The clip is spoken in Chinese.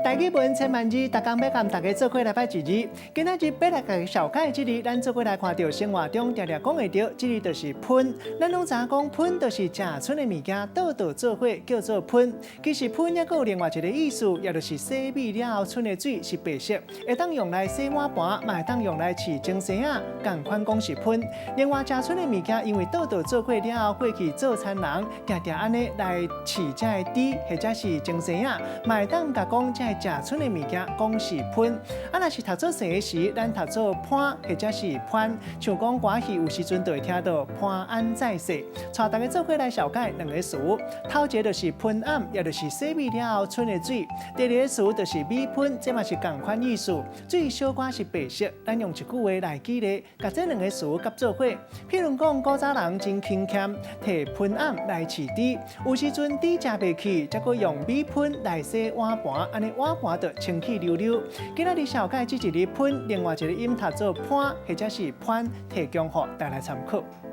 台语文千万字，大家要跟大家做伙来拜一日。今仔日要来个小解即日，咱做伙来看到生活中常常讲会到，即日就是喷。咱拢知影讲喷，就是食剩的物件，倒倒做伙叫做喷。其实喷也有另外一个意思，也就是洗米了后剩的水是白色，会当用来洗碗盘，嘛会当用来饲蒸生啊，共款讲是喷。另外食剩的物件，因为倒倒做伙了后，过去做餐人常常安尼来饲这个猪，或者是蒸生啊，嘛会当甲讲这食剩的物件讲是喷。啊，若是读做生时，咱读做潘或者是潘，像讲歌戏有时阵就会听到潘安在世。带大家做伙来小解两个词，头一个就是喷暗，也就是洗米了后剩的水；第二个词就是米喷，这嘛是同款意思。水小可是白色，咱用一句话来举例，甲这两个词夹做伙。譬如讲，古早人真勤俭，摕喷暗来饲猪，有时阵猪食袂起，则搁用米喷来洗碗盘，安尼碗盘就清气溜溜。今仔日小解这一日喷，另外一个音读做潘或者是潘，提供予大家参考。